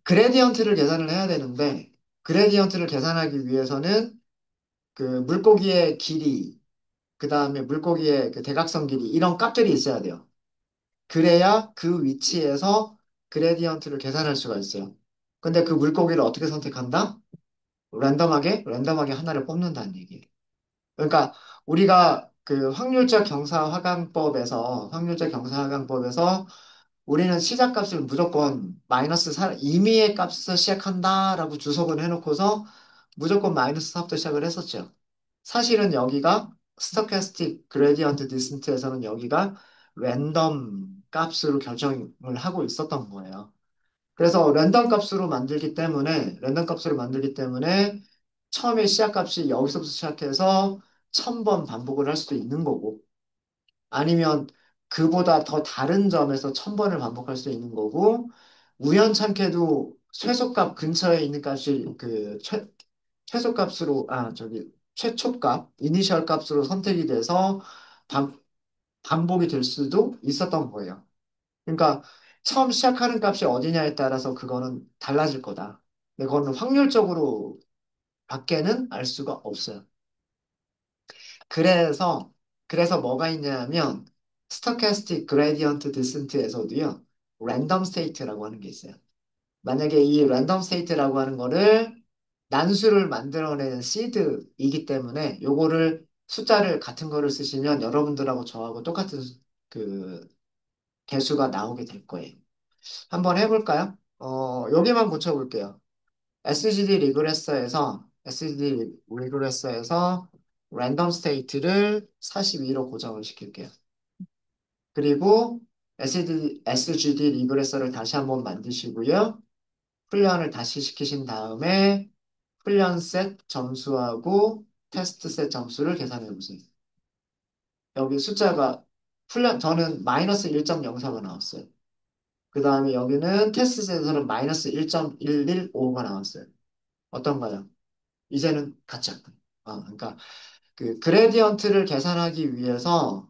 그레디언트를 계산을 해야 되는데, 그레디언트를 계산하기 위해서는 그 물고기의 길이, 그 다음에 물고기의 그 대각선 길이, 이런 값들이 있어야 돼요. 그래야 그 위치에서 그레디언트를 계산할 수가 있어요. 근데 그 물고기를 어떻게 선택한다? 랜덤하게 하나를 뽑는다는 얘기예요. 그러니까 우리가 그 확률적 경사하강법에서 우리는 시작값을 무조건 임의의 값에서 시작한다라고 주석을 해놓고서 무조건 마이너스 4부터 시작을 했었죠. 사실은 여기가 스토캐스틱 그레디언트 디센트에서는 여기가 랜덤 값으로 결정을 하고 있었던 거예요. 그래서 랜덤 값으로 만들기 때문에 처음에 시작값이 여기서부터 시작해서 1000번 반복을 할 수도 있는 거고 아니면 그보다 더 다른 점에서 1000번을 반복할 수 있는 거고 우연찮게도 최소값 근처에 있는 값이 최소값으로 최초값 이니셜 값으로 선택이 돼서 반, 반복이 될 수도 있었던 거예요. 그러니까 처음 시작하는 값이 어디냐에 따라서 그거는 달라질 거다. 근데 그거는 확률적으로 밖에는 알 수가 없어요. 그래서 뭐가 있냐면 스토캐스틱 그레디언트 디센트에서도요. 랜덤 스테이트라고 하는 게 있어요. 만약에 이 랜덤 스테이트라고 하는 거를 난수를 만들어내는 시드이기 때문에 요거를 숫자를 같은 거를 쓰시면 여러분들하고 저하고 똑같은 그 개수가 나오게 될 거예요. 한번 해볼까요? 여기만 고쳐볼게요. SGD 리그레서에서 랜덤 스테이트를 42로 고정을 시킬게요. 그리고 SGD 리그레서를 다시 한번 만드시고요. 훈련을 다시 시키신 다음에 훈련 셋 점수하고 테스트 셋 점수를 계산해 보세요. 여기 숫자가 저는 마이너스 1.04가 나왔어요. 그 다음에 여기는 테스트 셋에서는 마이너스 1.115가 나왔어요. 어떤가요? 이제는 같죠. 그러니까 그 그레디언트를 계산하기 위해서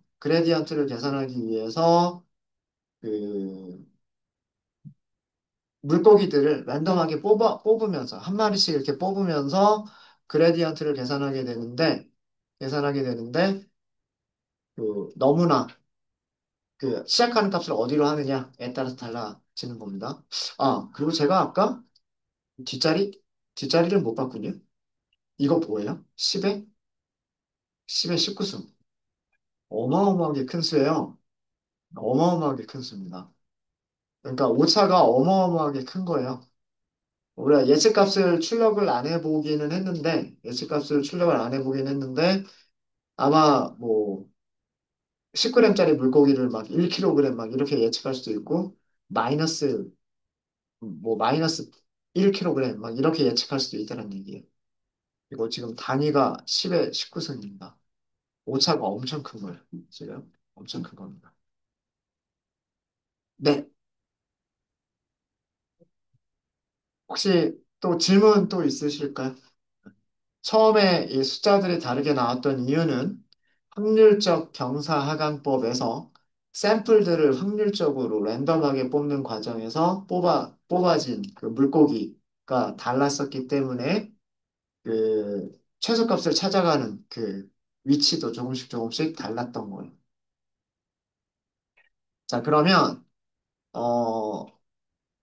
그 물고기들을 랜덤하게 뽑으면서 한 마리씩 이렇게 뽑으면서 그레디언트를 계산하게 되는데 너무나 그 시작하는 값을 어디로 하느냐에 따라서 달라지는 겁니다. 그리고 제가 아까 뒷자리를 못 봤군요. 이거 뭐예요? 10에 19승. 어마어마하게 큰 수예요. 어마어마하게 큰 수입니다. 그러니까 오차가 어마어마하게 큰 거예요. 우리가 예측값을 출력을 안 해보긴 했는데, 아마 뭐, 10g짜리 물고기를 막 1kg 막 이렇게 예측할 수도 있고, 마이너스, 마이너스 1kg 막 이렇게 예측할 수도 있다는 얘기예요. 이거 지금 단위가 10에 19승입니다. 오차가 엄청 큰 거예요. 지금 엄청 큰 겁니다. 네. 혹시 또 질문 또 있으실까요? 처음에 이 숫자들이 다르게 나왔던 이유는 확률적 경사하강법에서 샘플들을 확률적으로 랜덤하게 뽑는 과정에서 뽑아진 그 물고기가 달랐었기 때문에 그 최소값을 찾아가는 그 위치도 조금씩 조금씩 달랐던 거예요. 자, 그러면 어,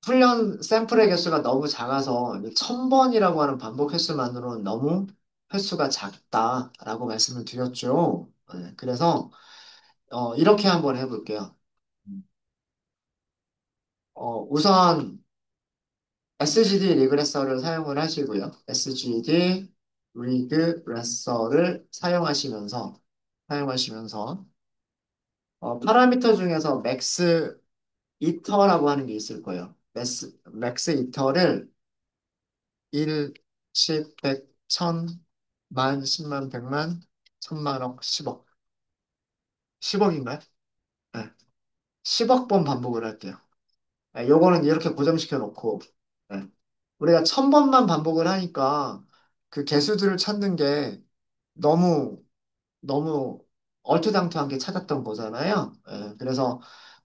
훈련 샘플의 개수가 너무 작아서 1000번이라고 하는 반복 횟수만으로는 너무 횟수가 작다라고 말씀을 드렸죠. 네, 그래서 이렇게 한번 해볼게요. 우선 SGD 리그레서를 사용을 하시고요. SGD 리그레서를 사용하시면서 파라미터 중에서 맥스 이터라고 하는 게 있을 거예요. 맥스 이터를 1, 10, 100, 1000, 만, 10만, 100만, 1000만억, 10억. 10억인가요? 네. 10억 번 반복을 할게요. 네, 요거는 이렇게 고정시켜 놓고, 네. 우리가 1000번만 반복을 하니까 그 개수들을 찾는 게 너무, 너무 얼토당토한 게 찾았던 거잖아요. 네, 그래서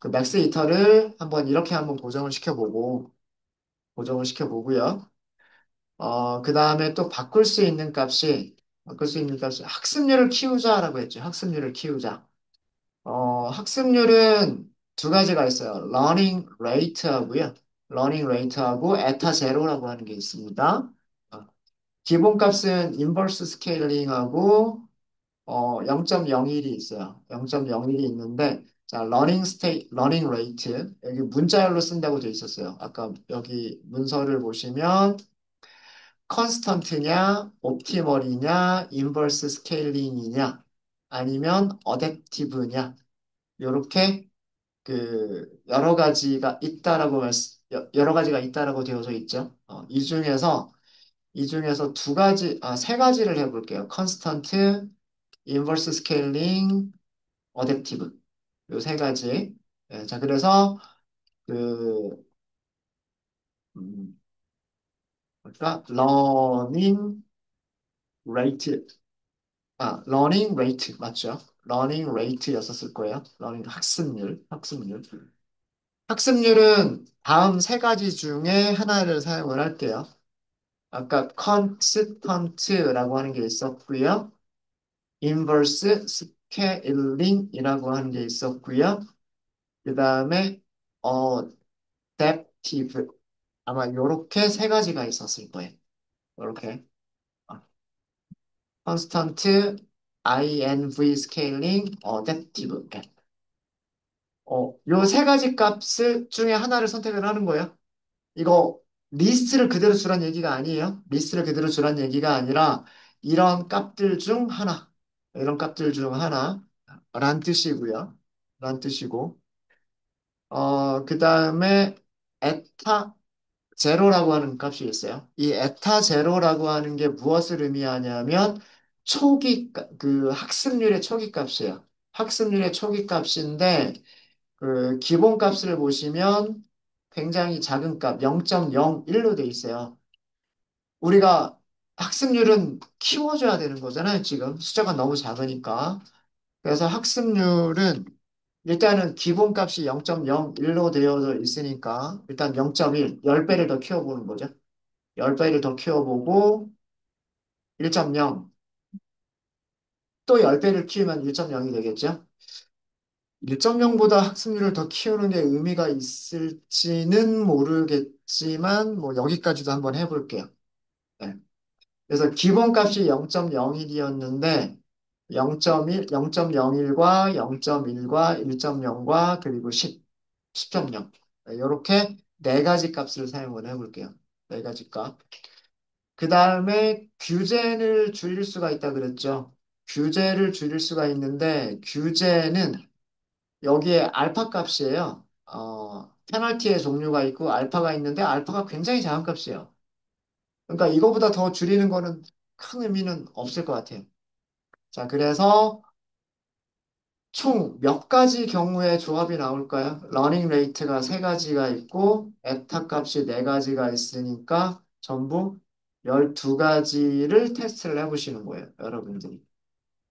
그 맥스 이터를 한번 이렇게 한번 고정을 시켜보고요. 그 다음에 또 바꿀 수 있는 값이 학습률을 키우자라고 했죠. 학습률을 키우자. 학습률은 두 가지가 있어요. learning rate하고요. learning rate하고 eta zero라고 하는 게 있습니다. 어, 기본값은 inverse scaling 하고 0.01이 있어요. 0.01이 있는데 자, learning rate 여기 문자열로 쓴다고 되어 있었어요. 아까 여기 문서를 보시면 constant냐, optimal이냐, inverse scaling이냐, 아니면 adaptive냐, 요렇게 여러 가지가 있다라고 되어져 있죠. 이 중에서 세 가지를 해볼게요. constant, inverse scaling, adaptive. 요 세 가지. 예, 자, 그래서 그 그러니까 rate, learning rate 맞죠? learning rate였었을 거예요. learning 학습률. 학습률은 다음 세 가지 중에 하나를 사용을 할게요. 아까 constant라고 하는 게 있었고요. inverse scaling이라고 하는 게 있었고요. 그 다음에 adaptive 아마 요렇게 세 가지가 있었을 거예요. 요렇게 constant, inv scaling, adaptive. 요 세 가지 값을 중에 하나를 선택을 하는 거예요. 이거 리스트를 그대로 주란 얘기가 아니에요. 리스트를 그대로 주란 얘기가 아니라 이런 값들 중 하나, 이런 값들 중 하나, 란 뜻이고요. 란 뜻이고, 그 다음에 에타 제로라고 하는 값이 있어요. 이 에타 제로라고 하는 게 무엇을 의미하냐면 그 학습률의 초기 값이에요. 학습률의 초기 값인데 그 기본 값을 보시면 굉장히 작은 값 0.01로 돼 있어요. 우리가 학습률은 키워줘야 되는 거잖아요, 지금. 숫자가 너무 작으니까. 그래서 학습률은 일단은 기본값이 0.01로 되어져 있으니까 일단 0.1, 10배를 더 키워보는 거죠. 10배를 더 키워보고 1.0, 또 10배를 키우면 1.0이 되겠죠. 1.0보다 학습률을 더 키우는 게 의미가 있을지는 모르겠지만 뭐 여기까지도 한번 해볼게요. 네. 그래서 기본값이 0.01이었는데 0.1, 0.01과 0.1과 1.0과 그리고 10, 10.0 이렇게 네 가지 값을 사용을 해볼게요. 네 가지 값. 그 다음에 규제를 줄일 수가 있다 그랬죠. 규제를 줄일 수가 있는데 규제는 여기에 알파 값이에요. 페널티의 종류가 있고 알파가 있는데 알파가 굉장히 작은 값이에요. 그러니까 이거보다 더 줄이는 거는 큰 의미는 없을 것 같아요. 자, 그래서 총 몇 가지 경우의 조합이 나올까요? 러닝 레이트가 세 가지가 있고 에타 값이 네 가지가 있으니까 전부 12가지를 테스트를 해보시는 거예요, 여러분들이.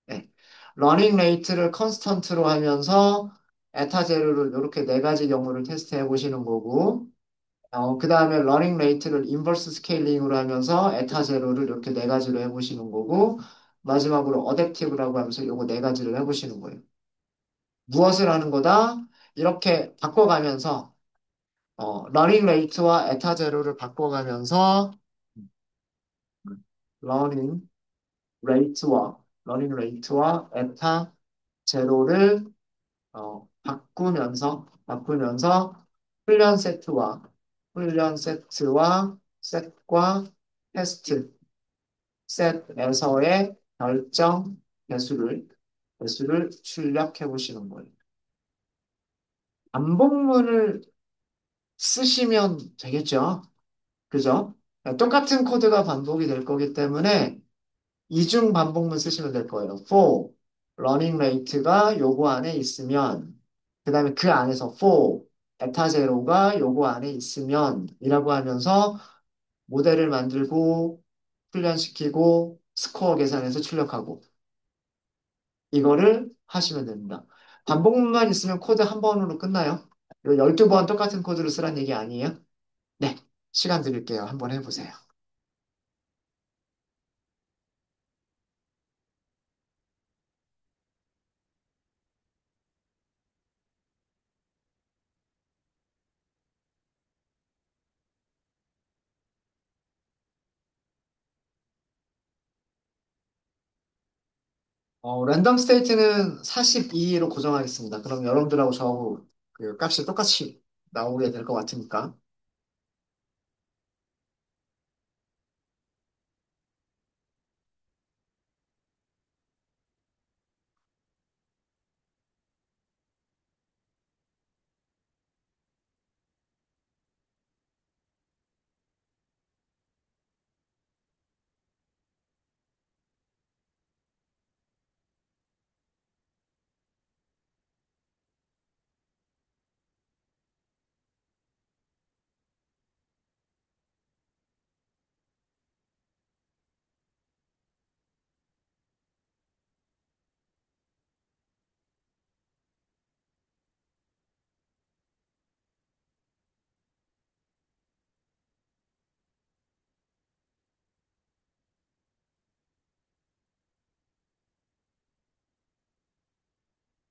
네. 러닝 레이트를 컨스턴트로 하면서 에타 제로를 이렇게 네 가지 경우를 테스트해 보시는 거고 그 다음에 러닝 레이트를 인버스 스케일링으로 하면서 에타 제로를 이렇게 네 가지로 해보시는 거고 마지막으로 어댑티브라고 하면서 요거 네 가지를 해보시는 거예요. 무엇을 하는 거다? 이렇게 바꿔가면서 러닝 레이트와 에타 제로를 바꿔가면서 러닝 러닝 레이트와 에타 제로를 바꾸면서 훈련 세트와 셋과 테스트 셋에서의 결정 개수를 출력해 보시는 거예요. 반복문을 쓰시면 되겠죠. 그죠? 똑같은 코드가 반복이 될 거기 때문에 이중 반복문 쓰시면 될 거예요. for running rate가 요거 안에 있으면 그 다음에 그 안에서 for 에타 제로가 요거 안에 있으면 이라고 하면서 모델을 만들고 훈련시키고 스코어 계산해서 출력하고 이거를 하시면 됩니다. 반복만 있으면 코드 한 번으로 끝나요. 12번 똑같은 코드를 쓰란 얘기 아니에요? 네, 시간 드릴게요. 한번 해보세요. 랜덤 스테이트는 42로 고정하겠습니다. 그럼 여러분들하고 저하고 그 값이 똑같이 나오게 될 것 같으니까.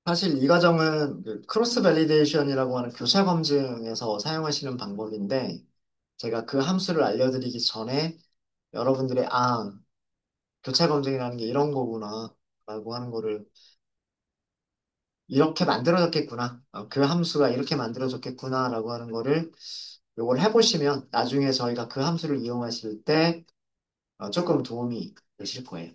사실 이 과정은 그 크로스 밸리데이션이라고 하는 교차 검증에서 사용하시는 방법인데 제가 그 함수를 알려드리기 전에 여러분들의 교차 검증이라는 게 이런 거구나 라고 하는 거를 이렇게 만들어졌겠구나. 그 함수가 이렇게 만들어졌겠구나 라고 하는 거를 요걸 해보시면 나중에 저희가 그 함수를 이용하실 때 조금 도움이 되실 거예요.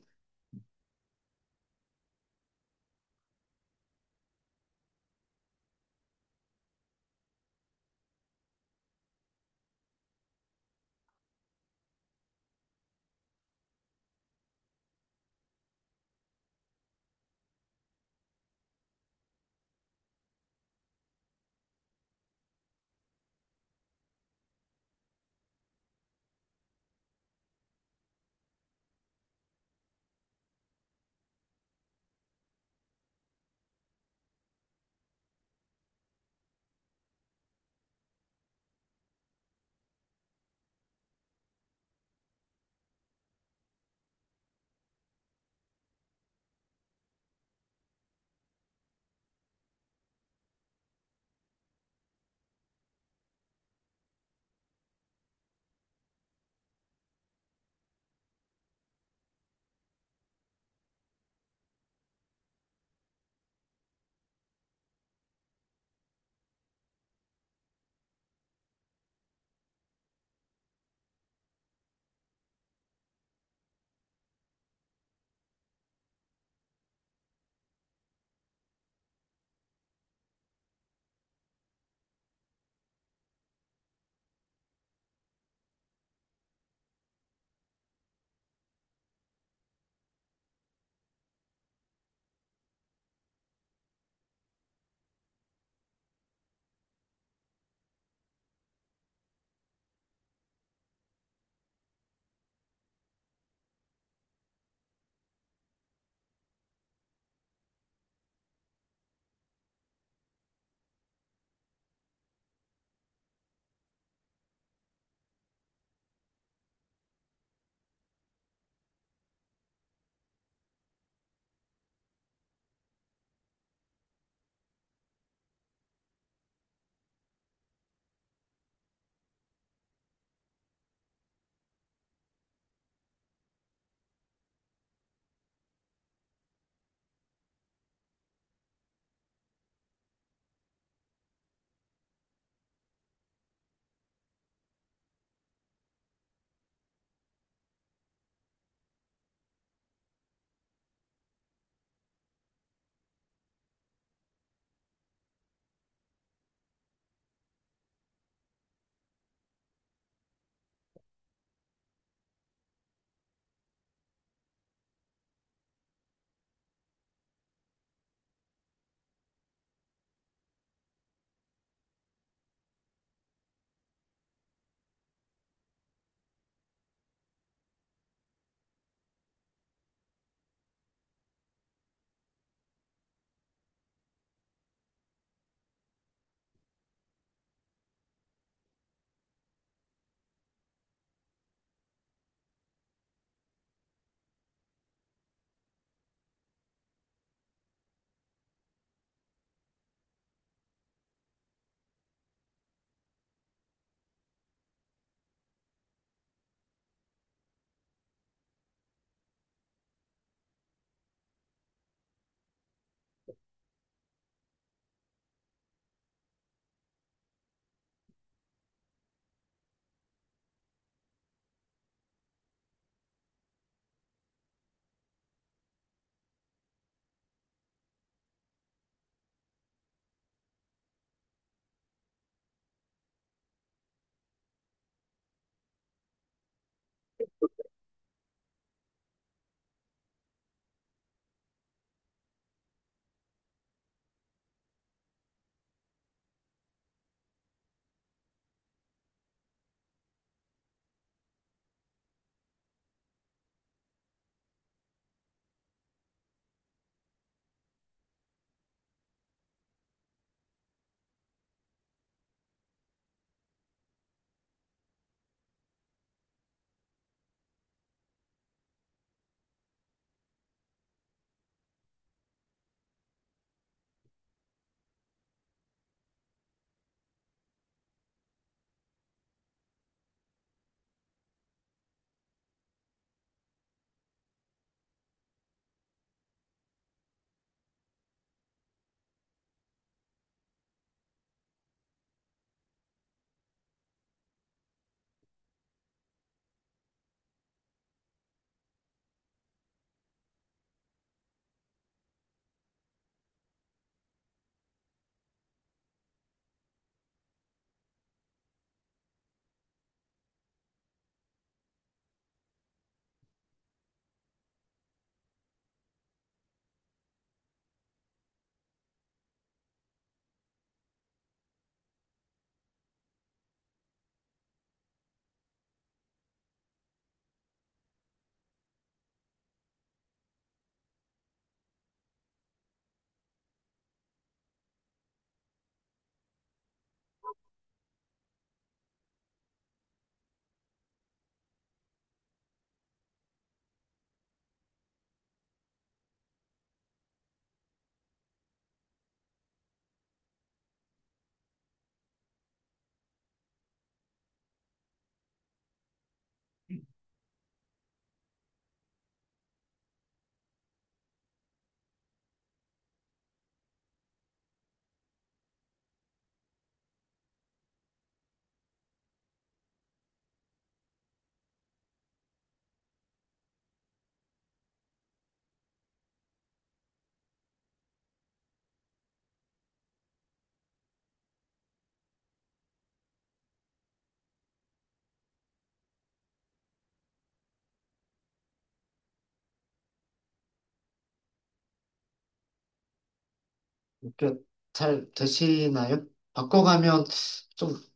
이렇게 잘 되시나요? 바꿔가면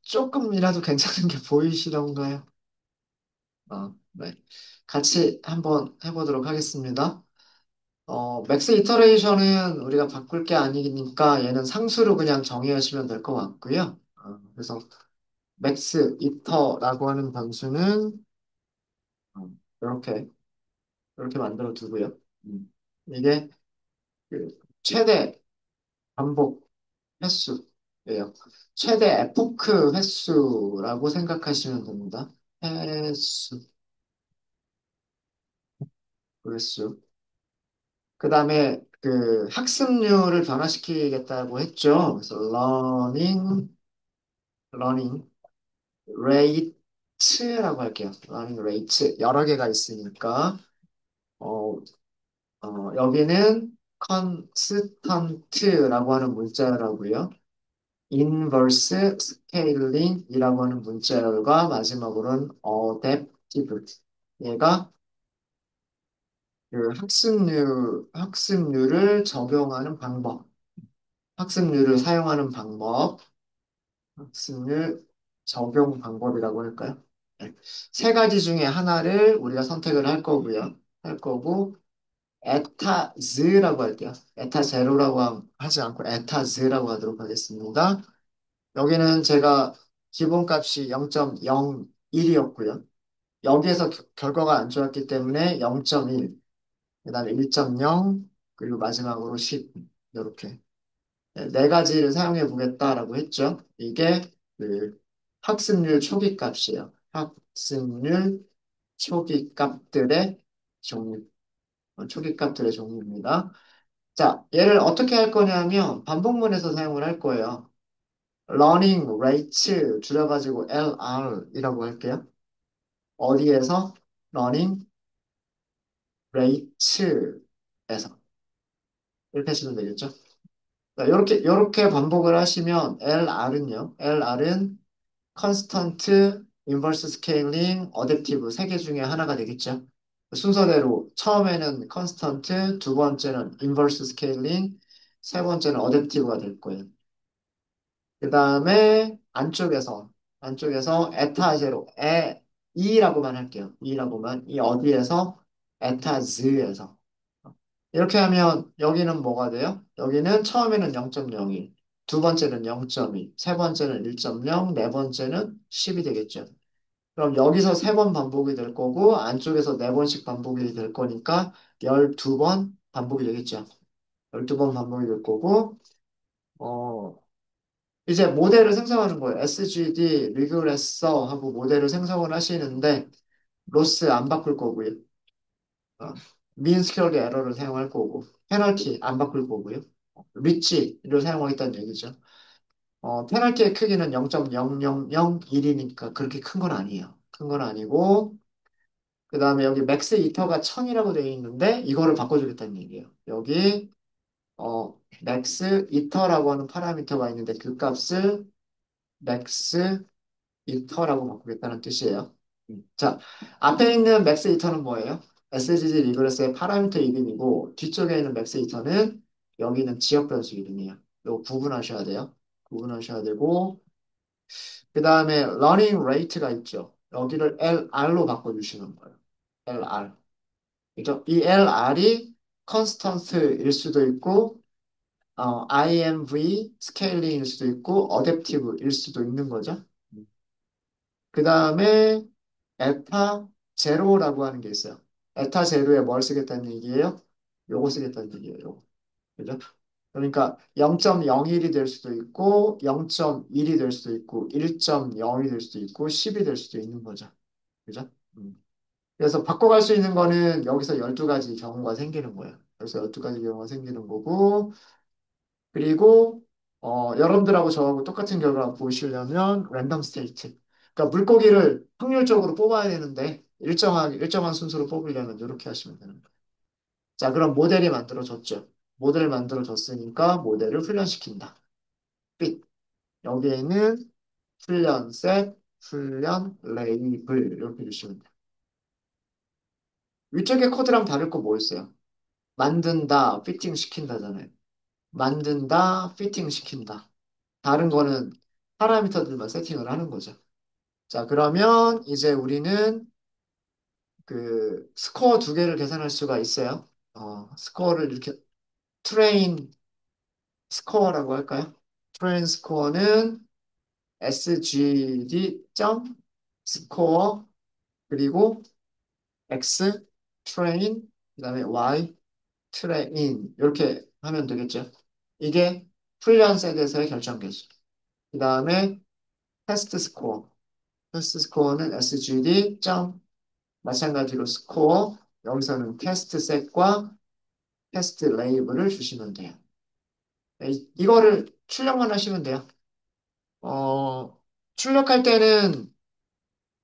조금이라도 괜찮은 게 보이시던가요? 네. 같이 한번 해보도록 하겠습니다. 맥스 이터레이션은 우리가 바꿀 게 아니니까 얘는 상수로 그냥 정의하시면 될 것 같고요. 그래서 맥스 이터라고 하는 변수는 이렇게 이렇게 만들어 두고요. 음. 이게 그 최대 반복 횟수예요. 최대 에포크 횟수라고 생각하시면 됩니다. 횟수, 횟수. 그 다음에 그 학습률을 변화시키겠다고 했죠. 그래서 learning rate라고 할게요. learning rate 여러 개가 있으니까 어, 여기는 constant라고 하는 문자열하고요. inverse scaling이라고 하는 문자열과 마지막으로는 adaptive. 얘가 그 학습률을 적용하는 방법, 학습률을 사용하는 방법, 학습률 적용 방법이라고 할까요? 네. 세 가지 중에 하나를 우리가 선택을 할 거고요. 할 거고, 에타즈라고 할게요. 에타 제로라고 하지 않고 에타즈라고 하도록 하겠습니다. 여기는 제가 기본값이 0.01이었고요. 여기에서 결과가 안 좋았기 때문에 0.1, 그다음에 1.0, 그리고 마지막으로 10 이렇게 네 가지를 사용해 보겠다라고 했죠. 이게 그 학습률 초기 값이에요. 학습률 초기 값들의 종류, 초기 값들의 종류입니다. 자, 얘를 어떻게 할 거냐면 반복문에서 사용을 할 거예요. learning rate 줄여가지고 LR이라고 할게요. 어디에서? learning rate에서 이렇게 하시면 되겠죠. 자, 이렇게 반복을 하시면 LR은 constant, inverse scaling, adaptive 세 개 중에 하나가 되겠죠. 순서대로 처음에는 constant, 두 번째는 inverse scaling, 세 번째는 adaptive가 될 거예요. 그 다음에 안쪽에서 에타 제로, 이라고만 할게요. 이라고만. 이 어디에서? 에타 z에서. 이렇게 하면 여기는 뭐가 돼요? 여기는 처음에는 0.01, 두 번째는 0.2, 세 번째는 1.0, 네 번째는 10이 되겠죠. 그럼 여기서 세 번 반복이 될 거고 안쪽에서 네 번씩 반복이 될 거니까 12번 반복이 되겠죠. 12번 반복이 될 거고 어, 이제 모델을 생성하는 거예요. SGD, 리그레서 하고 모델을 생성을 하시는데 로스 안 바꿀 거고요. 어, 민 스퀘어드 에러를 사용할 거고 페널티 안 바꿀 거고요. 리치를 사용하겠다는 얘기죠. 페널티의 크기는 0.0001이니까 그렇게 큰 건 아니에요. 큰 건 아니고 그 다음에 여기 맥스 이터가 1000이라고 되어 있는데 이거를 바꿔주겠다는 얘기예요. 여기 맥스 이터라고 하는 파라미터가 있는데 그 값을 맥스 이터라고 바꾸겠다는 뜻이에요. 자, 앞에 있는 맥스 이터는 뭐예요? SGG 리그레스의 파라미터 이름이고 뒤쪽에 있는 맥스 이터는 여기 있는 지역 변수 이름이에요. 이거 구분하셔야 돼요. 구분하셔야 되고 그 다음에 running rate가 있죠. 여기를 LR로 바꿔주시는 거예요. LR. 그죠? 이 LR이 constant일 수도 있고 IMV 스케일링일 수도 있고 어댑티브일 수도 있는 거죠. 그 다음에 에타 제로라고 하는 게 있어요. 에타 제로에 뭘 쓰겠다는 얘기예요? 요거 쓰겠다는 얘기예요. 요거. 그죠? 그러니까 0.01이 될 수도 있고 0.1이 될 수도 있고 1.0이 될 수도 있고 10이 될 수도 있는 거죠. 그죠? 그래서 바꿔갈 수 있는 거는 여기서 12가지 경우가 생기는 거예요. 그래서 12가지 경우가 생기는 거고 그리고 여러분들하고 저하고 똑같은 결과 보시려면 랜덤 스테이트. 그러니까 물고기를 확률적으로 뽑아야 되는데 일정한 순서로 뽑으려면 이렇게 하시면 되는 거예요. 자, 그럼 모델이 만들어졌죠. 모델을 만들어졌으니까 모델을 훈련시킨다. 삐. 여기에는 훈련 셋, 훈련 레이블 이렇게 주시면 돼요. 위쪽에 코드랑 다를 거 뭐 있어요? 만든다, 피팅 시킨다잖아요. 만든다, 피팅 시킨다. 다른 거는 파라미터들만 세팅을 하는 거죠. 자, 그러면 이제 우리는 그 스코어 두 개를 계산할 수가 있어요. 스코어를 이렇게 트레인 스코어라고 할까요? 트레인 스코어는 sgd 점 스코어 그리고 x 트레인 그다음에 y 트레인 이렇게 하면 되겠죠. 이게 훈련 셋에서의 결정 계수. 그다음에 테스트 스코어. 테스트 스코어는 sgd 점 마찬가지로 스코어 여기서는 테스트 셋과 테스트 레이블을 주시면 돼요. 이거를 출력만 하시면 돼요. 어, 출력할 때는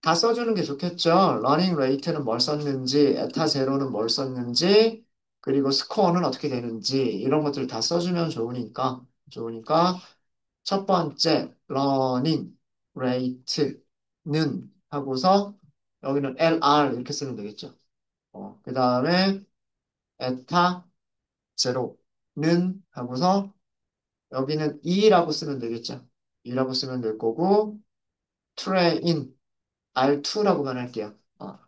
다 써주는 게 좋겠죠. 러닝 레이트는 뭘 썼는지, 에타 제로는 뭘 썼는지, 그리고 스코어는 어떻게 되는지, 이런 것들 다 써주면 좋으니까, 첫 번째, 러닝 레이트는 하고서, 여기는 LR 이렇게 쓰면 되겠죠. 그 다음에, 에타 제로는 하고서, 여기는 2라고 쓰면 되겠죠. 2라고 쓰면 될 거고, 트레인 R2라고만 할게요.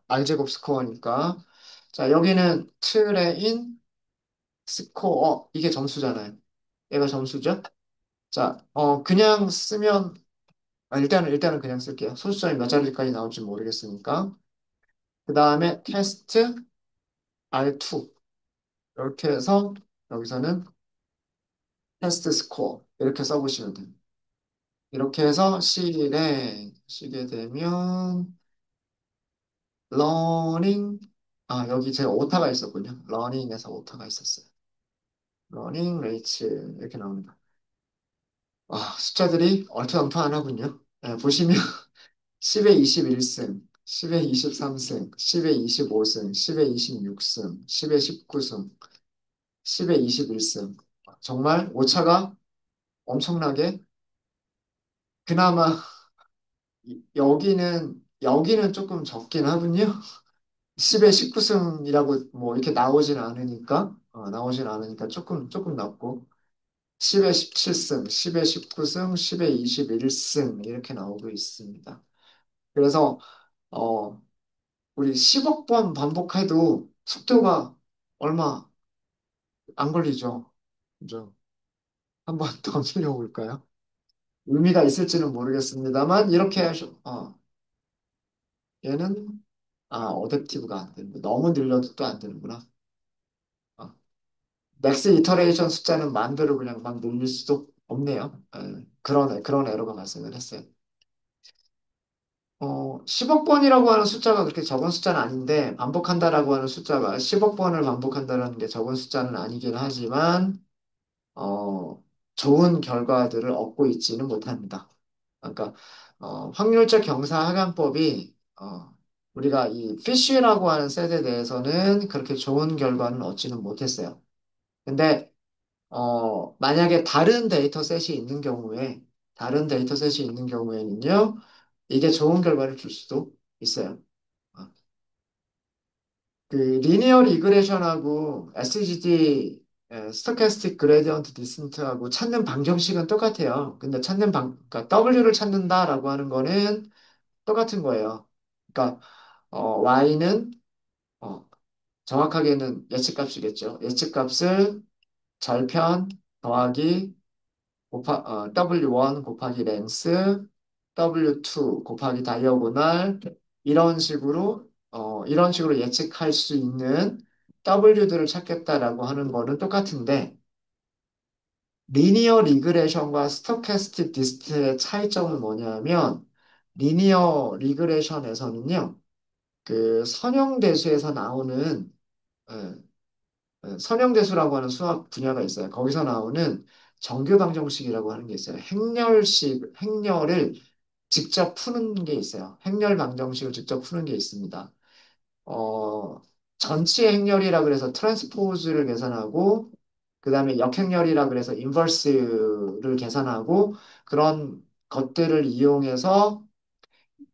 R제곱 스코어니까. 자, 여기는 트레인 스코어. 이게 점수잖아요. 얘가 점수죠? 자, 그냥 쓰면, 일단은 그냥 쓸게요. 소수점이 몇 자리까지 나올지 모르겠으니까. 그 다음에 테스트 R2. 이렇게 해서 여기서는 테스트 스코어. 이렇게 써보시면 됩니다. 이렇게 해서 실행하시게 되면, 러닝, 여기 제가 오타가 있었군요. 러닝에서 오타가 있었어요. 러닝 레이츠 이렇게 나옵니다. 숫자들이 얼토당토하군요. 네, 보시면 10에 21승, 10에 23승, 10에 25승, 10에 26승, 10에 19승, 10에 21승. 정말 오차가 엄청나게 그나마 여기는 조금 적긴 하군요. 10에 19승이라고 뭐 이렇게 나오진 않으니까 조금 낮고 10에 17승, 10에 19승, 10에 21승 이렇게 나오고 있습니다. 그래서 어, 우리 10억 번 반복해도 속도가 얼마 안 걸리죠. 그죠? 한번 더 틀려볼까요? 의미가 있을지는 모르겠습니다만 이렇게 얘는 어댑티브가 안 되는 거 너무 늘려도 또 안 되는구나. 어, 맥스 이터레이션 숫자는 만 배로 그냥 막 늘릴 수도 없네요. 그런 에러가 발생을 했어요. 10억 번이라고 하는 숫자가 그렇게 적은 숫자는 아닌데, 반복한다라고 하는 숫자가 10억 번을 반복한다는 게 적은 숫자는 아니긴 하지만, 어, 좋은 결과들을 얻고 있지는 못합니다. 그러니까, 확률적 경사하gan법이, 우리가 이 피쉬라고 하는 셋에 대해서는 그렇게 좋은 결과는 얻지는 못했어요. 근데, 만약에 다른 데이터셋이 있는 경우에는요, 이게 좋은 결과를 줄 수도 있어요. 어, 그 리니어 리그레션하고 SGD 스토캐스틱 그레디언트 디센트하고 찾는 방정식은 똑같아요. 근데 그러니까 W를 찾는다라고 하는 거는 똑같은 거예요. 그러니까 Y는 어, 정확하게는 예측값이겠죠. 예측값을 절편 더하기 W1 곱하기 렌스, W2 곱하기 다이어고날, 이런 식으로 예측할 수 있는 W들을 찾겠다라고 하는 거는 똑같은데, 리니어 리그레션과 스토캐스틱 디스트의 차이점은 뭐냐면, 리니어 리그레션에서는요, 그 선형대수에서 나오는, 예, 선형대수라고 하는 수학 분야가 있어요. 거기서 나오는 정규방정식이라고 하는 게 있어요. 행렬을 직접 푸는 게 있어요. 행렬 방정식을 직접 푸는 게 있습니다. 어, 전치 행렬이라 그래서 트랜스포즈를 계산하고, 그 다음에 역행렬이라 그래서 인버스를 계산하고, 그런 것들을 이용해서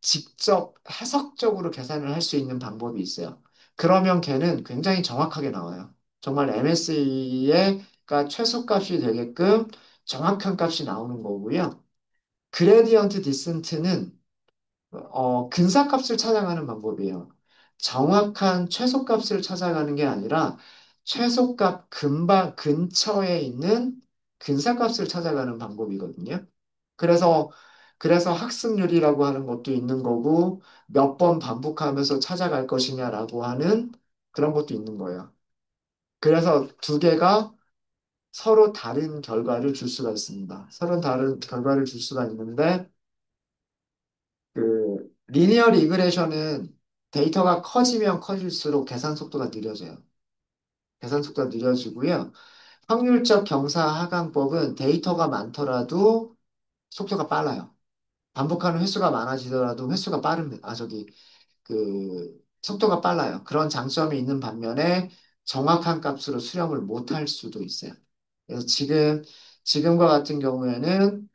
직접 해석적으로 계산을 할 수 있는 방법이 있어요. 그러면 걔는 굉장히 정확하게 나와요. 정말 MSE의 값과 최소값이 되게끔 정확한 값이 나오는 거고요. 그레디언트 디센트는 근사값을 찾아가는 방법이에요. 정확한 최소값을 찾아가는 게 아니라 최소값 근처에 있는 근사값을 찾아가는 방법이거든요. 그래서, 그래서 학습률이라고 하는 것도 있는 거고, 몇 번 반복하면서 찾아갈 것이냐라고 하는 그런 것도 있는 거예요. 그래서 두 개가 서로 다른 결과를 줄 수가 있습니다. 서로 다른 결과를 줄 수가 있는데, 리니어 리그레션은 데이터가 커지면 커질수록 계산 속도가 느려져요. 계산 속도가 느려지고요. 확률적 경사 하강법은 데이터가 많더라도 속도가 빨라요. 반복하는 횟수가 많아지더라도 횟수가 빠릅니다. 속도가 빨라요. 그런 장점이 있는 반면에 정확한 값으로 수렴을 못할 수도 있어요. 그래서 지금과 같은 경우에는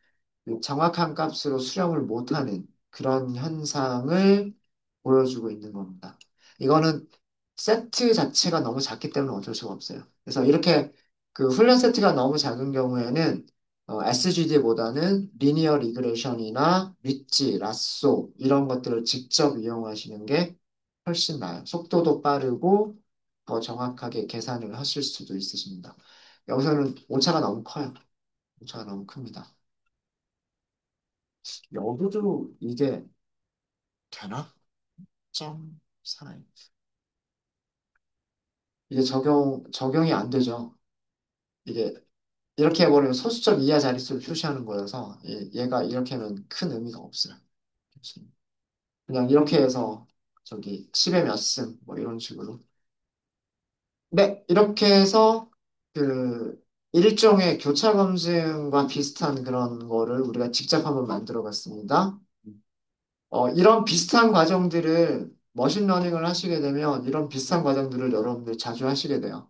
그 정확한 값으로 수렴을 못하는 그런 현상을 보여주고 있는 겁니다. 이거는 세트 자체가 너무 작기 때문에 어쩔 수가 없어요. 그래서 이렇게 그 훈련 세트가 너무 작은 경우에는 SGD보다는 리니어 리그레션이나 리치, 라쏘 이런 것들을 직접 이용하시는 게 훨씬 나아요. 속도도 빠르고 더 정확하게 계산을 하실 수도 있으십니다. 여기서는 오차가 너무 커요. 오차가 너무 큽니다. 여기도 이게 되나? 점 사이. 이게 적용이 안 되죠. 이게 이렇게 해버리면 소수점 이하 자릿수를 표시하는 거여서 얘가 이렇게 하면 큰 의미가 없어요. 그냥 이렇게 해서 저기 10의 몇 승, 뭐 이런 식으로. 네, 이렇게 해서 그 일종의 교차 검증과 비슷한 그런 거를 우리가 직접 한번 만들어 봤습니다. 이런 비슷한 과정들을 머신러닝을 하시게 되면 이런 비슷한 과정들을 여러분들 자주 하시게 돼요.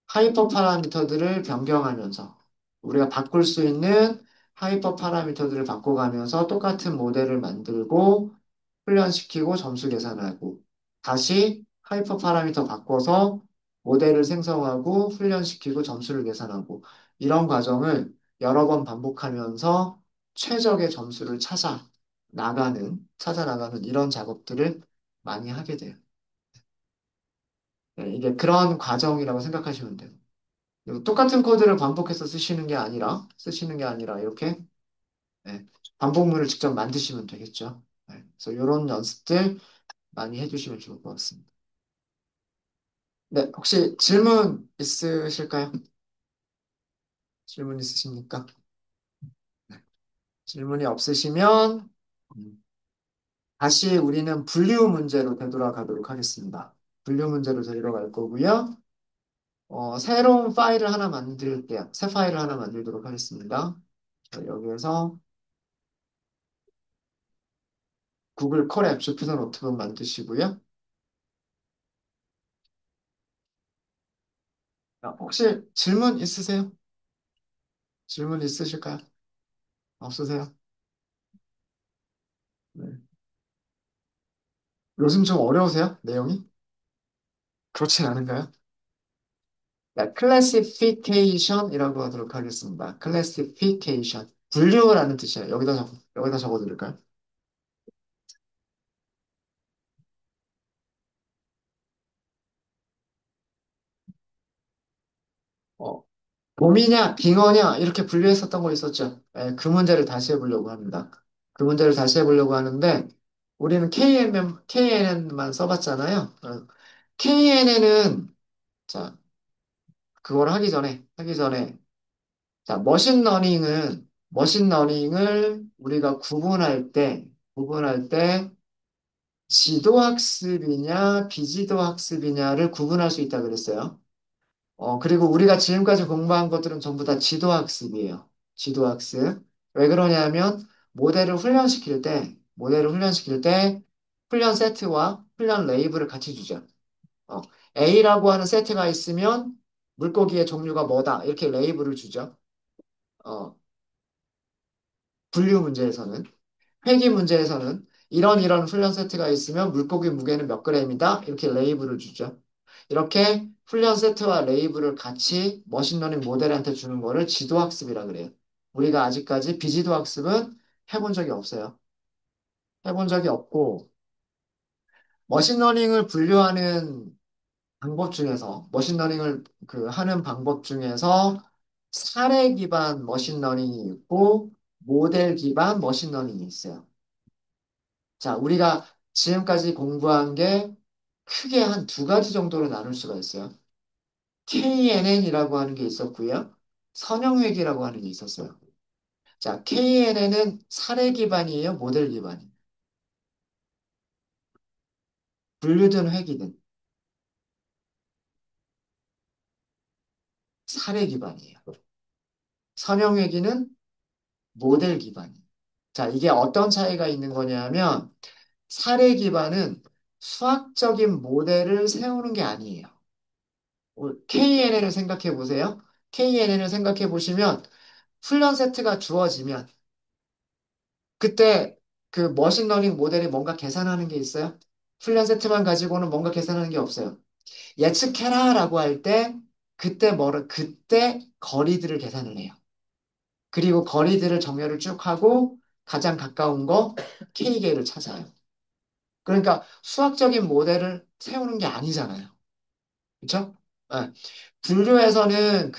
하이퍼 파라미터들을 변경하면서 우리가 바꿀 수 있는 하이퍼 파라미터들을 바꿔가면서 똑같은 모델을 만들고 훈련시키고 점수 계산하고 다시 하이퍼 파라미터 바꿔서 모델을 생성하고 훈련시키고 점수를 계산하고 이런 과정을 여러 번 반복하면서 최적의 점수를 찾아 나가는 이런 작업들을 많이 하게 돼요. 네, 이게 그런 과정이라고 생각하시면 돼요. 그리고 똑같은 코드를 반복해서 쓰시는 게 아니라 이렇게 네, 반복문을 직접 만드시면 되겠죠. 네, 그래서 이런 연습들 많이 해주시면 좋을 것 같습니다. 네, 혹시 질문 있으실까요? 질문 있으십니까? 네, 질문이 없으시면 다시 우리는 분류 문제로 되돌아가도록 하겠습니다. 분류 문제로 되돌아갈 거고요. 새로운 파일을 하나 만들게요. 새 파일을 하나 만들도록 하겠습니다. 자, 여기에서 구글 컬앱 주피터 노트북 만드시고요. 혹시 질문 있으세요? 질문 있으실까요? 없으세요? 네. 요즘 좀 어려우세요? 내용이? 그렇진 않은가요? 네, 클래시피케이션이라고 하도록 하겠습니다. 클래시피케이션. 분류라는 뜻이에요. 여기다 적어드릴까요? 어, 봄이냐, 빙어냐, 이렇게 분류했었던 거 있었죠. 네, 그 문제를 다시 해보려고 합니다. 그 문제를 다시 해보려고 하는데, 우리는 KNN만 써봤잖아요. KNN은, 자, 그걸 하기 전에, 자, 머신러닝을 우리가 구분할 때, 지도학습이냐, 비지도학습이냐를 구분할 수 있다 그랬어요. 그리고 우리가 지금까지 공부한 것들은 전부 다 지도학습이에요. 지도학습. 왜 그러냐면, 모델을 훈련시킬 때, 훈련 세트와 훈련 레이블을 같이 주죠. 어, A라고 하는 세트가 있으면, 물고기의 종류가 뭐다. 이렇게 레이블을 주죠. 어, 분류 문제에서는. 회귀 문제에서는, 이런 훈련 세트가 있으면, 물고기 무게는 몇 그램이다. 이렇게 레이블을 주죠. 이렇게 훈련 세트와 레이블을 같이 머신러닝 모델한테 주는 거를 지도학습이라 그래요. 우리가 아직까지 비지도 학습은 해본 적이 없어요. 해본 적이 없고, 머신러닝을 분류하는 방법 중에서, 머신러닝을 하는 방법 중에서 사례 기반 머신러닝이 있고, 모델 기반 머신러닝이 있어요. 자, 우리가 지금까지 공부한 게 크게 한 두 가지 정도로 나눌 수가 있어요. KNN이라고 하는 게 있었고요. 선형회귀라고 하는 게 있었어요. 자, KNN은 사례 기반이에요, 모델 기반이에요. 분류든 회귀든 사례 기반이에요. 선형회귀는 모델 기반이에요. 자, 이게 어떤 차이가 있는 거냐면 사례 기반은 수학적인 모델을 세우는 게 아니에요. KNN을 생각해 보세요. KNN을 생각해 보시면 훈련 세트가 주어지면 그때 그 머신러닝 모델이 뭔가 계산하는 게 있어요? 훈련 세트만 가지고는 뭔가 계산하는 게 없어요. 예측해라라고 할 때 그때 거리들을 계산을 해요. 그리고 거리들을 정렬을 쭉 하고 가장 가까운 거 K계를 찾아요. 그러니까 수학적인 모델을 세우는 게 아니잖아요. 그렇죠? 네. 분류에서는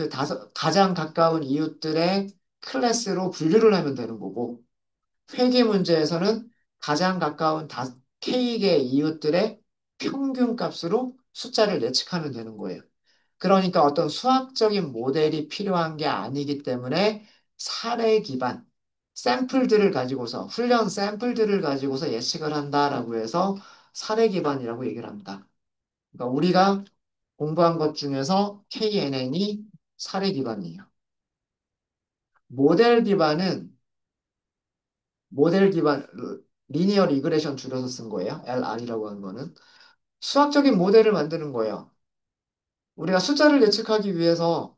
가장 가까운 이웃들의 클래스로 분류를 하면 되는 거고 회계 문제에서는 가장 가까운 K개 이웃들의 평균 값으로 숫자를 예측하면 되는 거예요. 그러니까 어떤 수학적인 모델이 필요한 게 아니기 때문에 사례 기반, 샘플들을 가지고서, 훈련 샘플들을 가지고서 예측을 한다라고 해서 사례 기반이라고 얘기를 합니다. 그러니까 우리가 공부한 것 중에서 KNN이 사례 기반이에요. 모델 기반은 모델 기반 리니어 리그레션 줄여서 쓴 거예요. LR이라고 하는 거는 수학적인 모델을 만드는 거예요. 우리가 숫자를 예측하기 위해서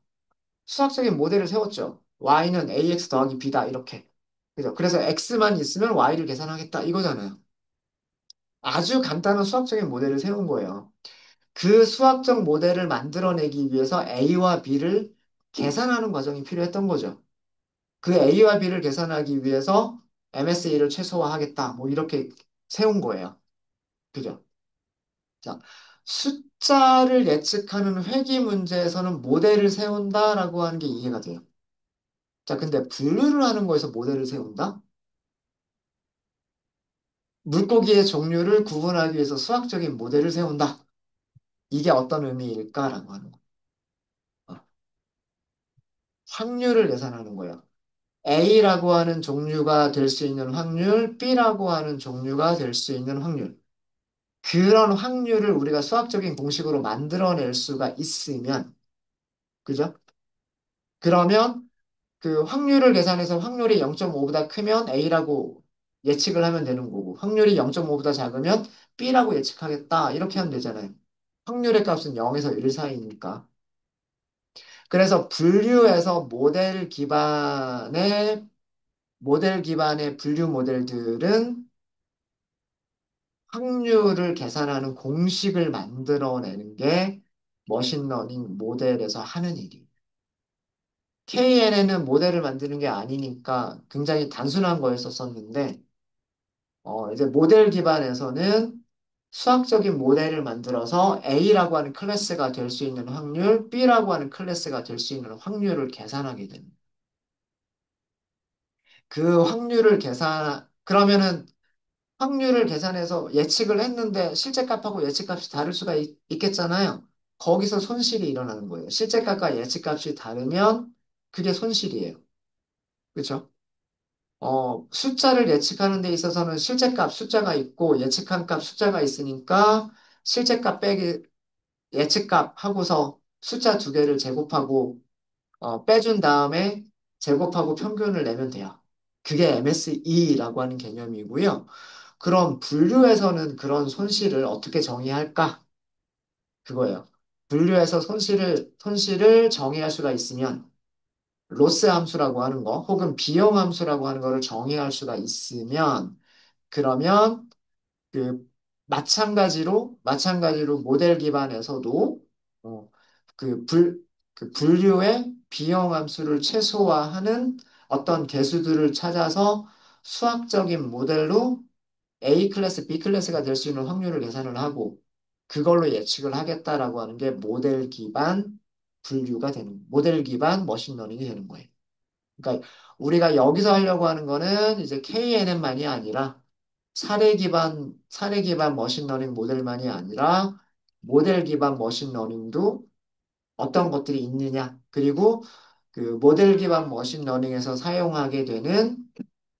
수학적인 모델을 세웠죠. y는 ax 더하기 b다 이렇게. 그죠? 그래서 x만 있으면 y를 계산하겠다 이거잖아요. 아주 간단한 수학적인 모델을 세운 거예요. 그 수학적 모델을 만들어내기 위해서 a와 b를 계산하는 과정이 필요했던 거죠. 그 a와 b를 계산하기 위해서 MSA를 최소화하겠다. 뭐 이렇게 세운 거예요. 그죠? 자, 숫자를 예측하는 회귀 문제에서는 모델을 세운다라고 하는 게 이해가 돼요. 자, 근데 분류를 하는 거에서 모델을 세운다? 물고기의 종류를 구분하기 위해서 수학적인 모델을 세운다. 이게 어떤 의미일까라고 하는 거. 어, 확률을 계산하는 거예요. A라고 하는 종류가 될 수 있는 확률, B라고 하는 종류가 될 수 있는 확률. 그런 확률을 우리가 수학적인 공식으로 만들어낼 수가 있으면, 그죠? 그러면 그 확률을 계산해서 확률이 0.5보다 크면 A라고 예측을 하면 되는 거고, 확률이 0.5보다 작으면 B라고 예측하겠다. 이렇게 하면 되잖아요. 확률의 값은 0에서 1 사이니까. 그래서 분류에서 모델 기반의 분류 모델들은 확률을 계산하는 공식을 만들어내는 게 머신러닝 모델에서 하는 일이에요. KNN은 모델을 만드는 게 아니니까 굉장히 단순한 거였었는데, 이제 모델 기반에서는 수학적인 모델을 만들어서 A라고 하는 클래스가 될 수 있는 확률, B라고 하는 클래스가 될 수 있는 확률을 계산하게 됩니다. 그러면은 확률을 계산해서 예측을 했는데 실제 값하고 예측 값이 다를 수가 있겠잖아요. 거기서 손실이 일어나는 거예요. 실제 값과 예측 값이 다르면 그게 손실이에요. 그렇죠? 숫자를 예측하는 데 있어서는 실제 값 숫자가 있고 예측한 값 숫자가 있으니까 실제 값 빼기 예측 값 하고서 숫자 두 개를 제곱하고 빼준 다음에 제곱하고 평균을 내면 돼요. 그게 MSE라고 하는 개념이고요. 그럼 분류에서는 그런 손실을 어떻게 정의할까? 그거예요. 분류에서 손실을 정의할 수가 있으면 로스 함수라고 하는 거 혹은 비용 함수라고 하는 거를 정의할 수가 있으면 그러면 그 마찬가지로 모델 기반에서도 그 그 분류의 비형 함수를 최소화하는 어떤 개수들을 찾아서 수학적인 모델로 A 클래스, B 클래스가 될 수 있는 확률을 계산을 하고 그걸로 예측을 하겠다라고 하는 게 모델 기반 분류가 되는, 모델 기반 머신러닝이 되는 거예요. 그러니까 우리가 여기서 하려고 하는 거는 이제 KNN만이 아니라 사례 기반 머신러닝 모델만이 아니라 모델 기반 머신러닝도 어떤 것들이 있느냐. 그리고 그 모델 기반 머신러닝에서 사용하게 되는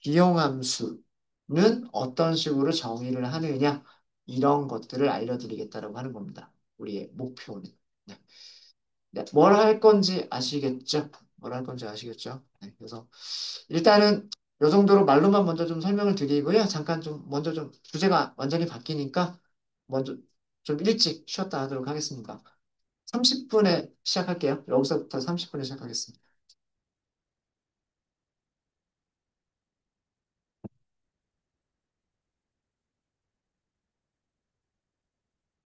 비용함수는 어떤 식으로 정의를 하느냐. 이런 것들을 알려드리겠다라고 하는 겁니다. 우리의 목표는. 네. 네, 뭘 할 건지 아시겠죠? 뭘 할 건지 아시겠죠? 네, 그래서 일단은 이 정도로 말로만 먼저 좀 설명을 드리고요. 잠깐 좀 먼저 좀 주제가 완전히 바뀌니까 먼저 좀 일찍 쉬었다 하도록 하겠습니다. 30분에 시작할게요. 여기서부터 30분에 시작하겠습니다.